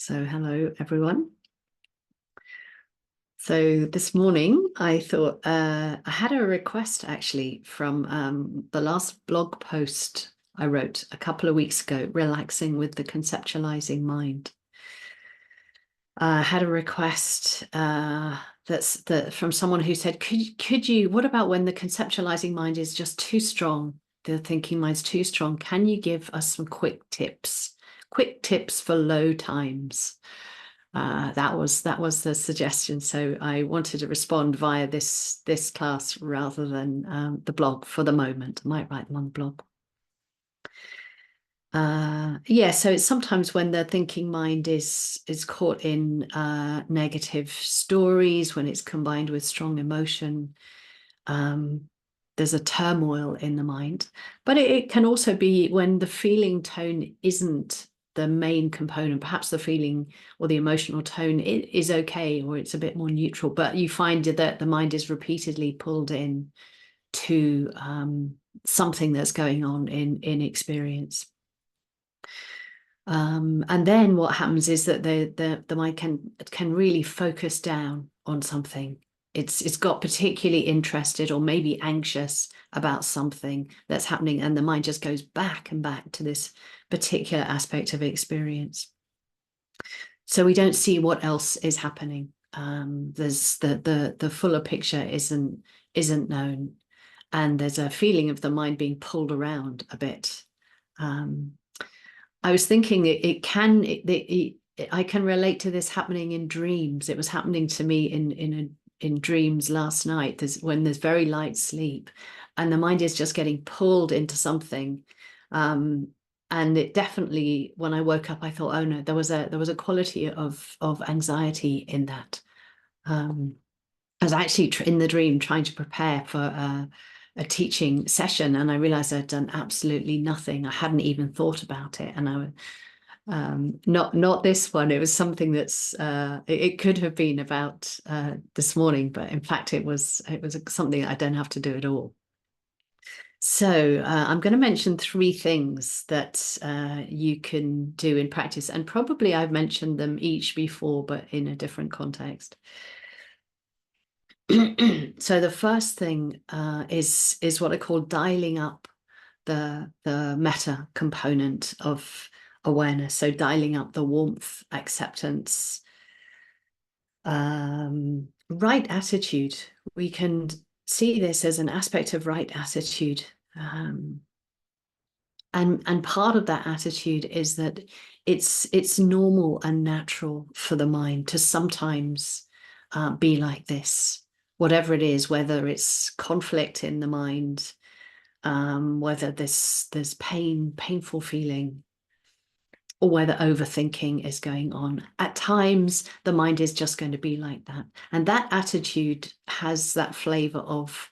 So hello, everyone. So this morning I thought I had a request actually from the last blog post I wrote a couple of weeks ago, Relaxing with the Conceptualizing Mind. I had a request from someone who said, could you, what about when the conceptualizing mind is just too strong? The thinking mind's too strong. Can you give us some quick tips for low times? That was the suggestion. So I wanted to respond via this class rather than the blog for the moment. I might write them on the blog. So it's sometimes when the thinking mind is caught in negative stories, when it's combined with strong emotion, there's a turmoil in the mind. But it can also be when the feeling tone isn't the main component. Perhaps the feeling or the emotional tone is okay, or it's a bit more neutral, but you find that the mind is repeatedly pulled in to something that's going on in experience. And then what happens is that the mind can really focus down on something. It's got particularly interested or maybe anxious about something that's happening, and the mind just goes back and back to this particular aspect of experience. So we don't see what else is happening. There's the fuller picture isn't known, and there's a feeling of the mind being pulled around a bit. I was thinking I can relate to this happening in dreams. It was happening to me in dreams last night. When there's very light sleep, and the mind is just getting pulled into something. And it definitely, when I woke up, I thought, oh no, there was a quality of anxiety in that. I was actually in the dream trying to prepare for a teaching session, and I realized I'd done absolutely nothing. I hadn't even thought about it, and not this one. It was something that's it could have been about this morning, but in fact it was something I don't have to do at all. So I'm going to mention 3 things that you can do in practice, and probably I've mentioned them each before, but in a different context. So the first thing is what I call dialing up the meta component of awareness. So dialing up the warmth, acceptance, right attitude. We can see this as an aspect of right attitude. And part of that attitude is that it's normal and natural for the mind to sometimes be like this. Whatever it is, whether it's conflict in the mind, whether there's painful feeling, or whether overthinking is going on. At times, the mind is just going to be like that. And that attitude has that flavor of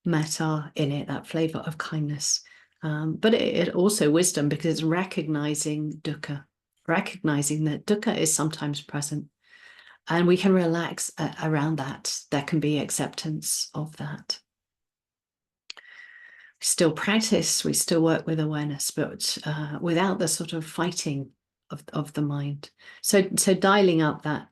metta in it, that flavor of kindness. But it also wisdom, because it's recognizing dukkha, recognizing that dukkha is sometimes present. And we can relax around that. There can be acceptance of that. We still practice, we still work with awareness, but without the sort of fighting of the mind. So dialing up that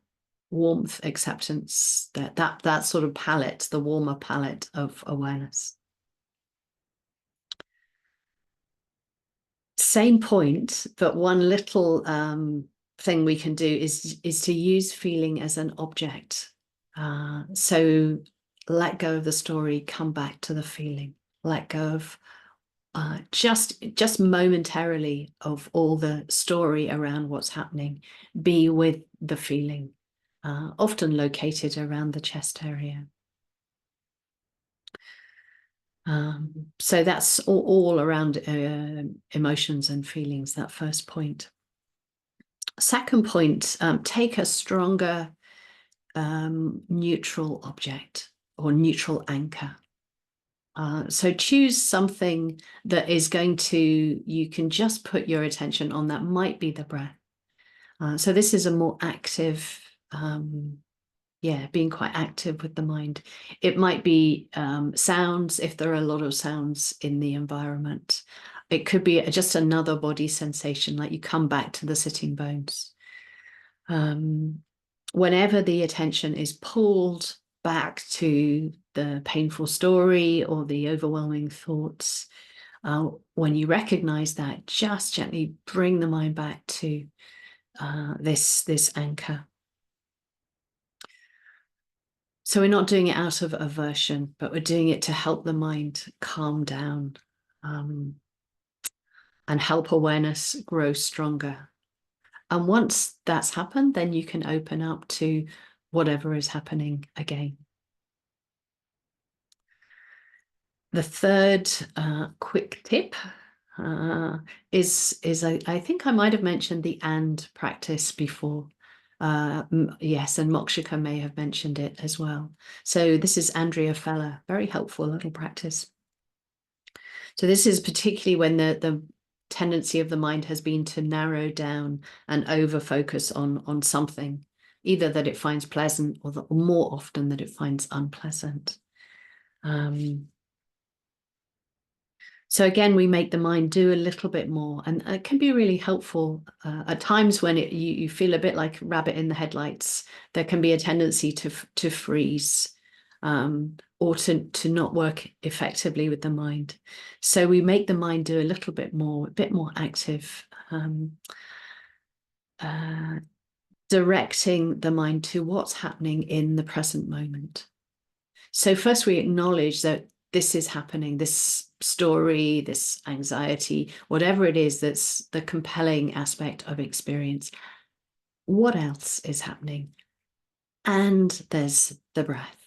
warmth, acceptance, that sort of palette, the warmer palette of awareness. Same point, but one little thing we can do is to use feeling as an object. So let go of the story, come back to the feeling, let go of just momentarily of all the story around what's happening, be with the feeling, often located around the chest area. So that's all around emotions and feelings, that first point. Second point, take a stronger neutral object or neutral anchor. So choose something that is going to, you can just put your attention on. That might be the breath. So this is a more active, being quite active with the mind. It might be sounds, if there are a lot of sounds in the environment. It could be just another body sensation, like you come back to the sitting bones. Whenever the attention is pulled back to the painful story or the overwhelming thoughts, when you recognize that, just gently bring the mind back to this anchor. So we're not doing it out of aversion, but we're doing it to help the mind calm down, and help awareness grow stronger. And once that's happened, then you can open up to whatever is happening again. The third quick tip is I think I might have mentioned the and practice before. Yes, and Mokshika may have mentioned it as well. So this is Andrea Feller, very helpful little practice. So this is particularly when the tendency of the mind has been to narrow down and over focus on something, either that it finds pleasant or more often that it finds unpleasant. So again, we make the mind do a little bit more, and it can be really helpful at times when you feel a bit like rabbit in the headlights. There can be a tendency to freeze, or to not work effectively with the mind. So we make the mind do a little bit more, a bit more active, directing the mind to what's happening in the present moment. So first we acknowledge that this is happening, this story, this anxiety, whatever it is that's the compelling aspect of experience. What else is happening? And there's the breath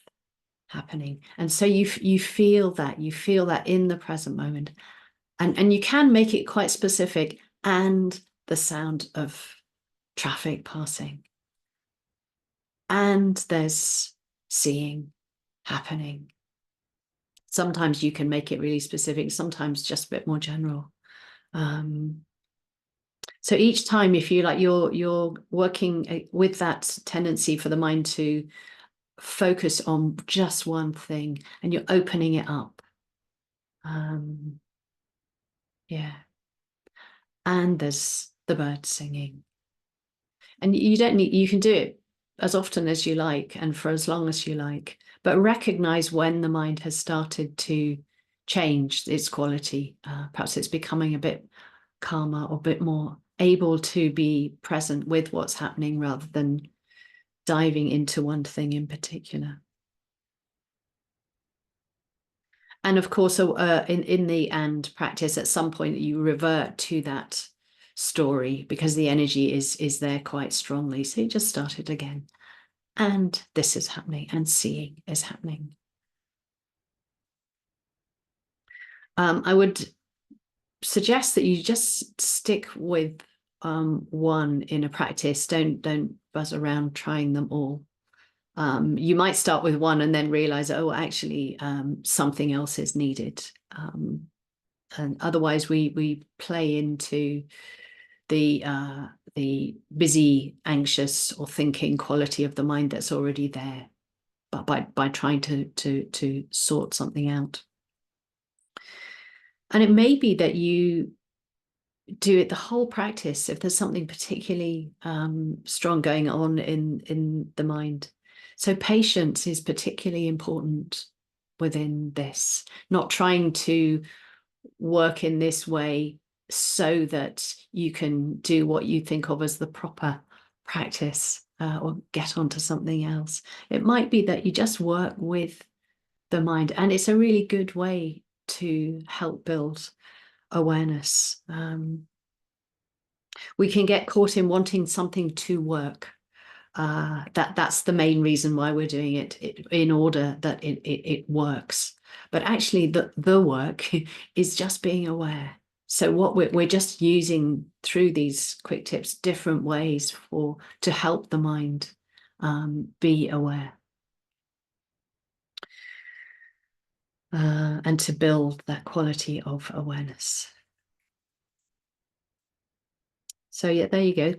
happening. And so you feel that in the present moment. And you can make it quite specific, and the sound of traffic passing. And there's seeing happening. Sometimes you can make it really specific, sometimes just a bit more general. So each time, if you like, you're working with that tendency for the mind to focus on just one thing, and you're opening it up. Yeah. And there's the birds singing. And you don't need, you can do it as often as you like and for as long as you like, but recognize when the mind has started to change its quality. Perhaps it's becoming a bit calmer or a bit more able to be present with what's happening rather than diving into one thing in particular. And of course, in the and practice, at some point you revert to that story because the energy is there quite strongly. So you just start it again. And this is happening, and seeing is happening. I would suggest that you just stick with one in a practice. Don't buzz around trying them all. You might start with one and then realize, oh, actually, something else is needed. And otherwise, we play into the busy, anxious, or thinking quality of the mind that's already there, but by trying to sort something out. And it may be that you do it the whole practice if there's something particularly strong going on in the mind. So patience is particularly important within this, not trying to work in this way so that you can do what you think of as the proper practice, or get onto something else. It might be that you just work with the mind, and it's a really good way to help build awareness. We can get caught in wanting something to work. That's the main reason why we're doing it, in order that it works. But actually, the work is just being aware. So what we're just using through these quick tips different ways to help the mind be aware, and to build that quality of awareness. So yeah, there you go.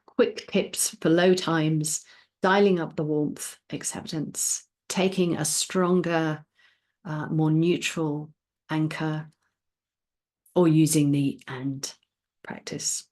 Quick tips for low times: dialing up the warmth, acceptance, taking a stronger, more neutral anchor, or using the and practice.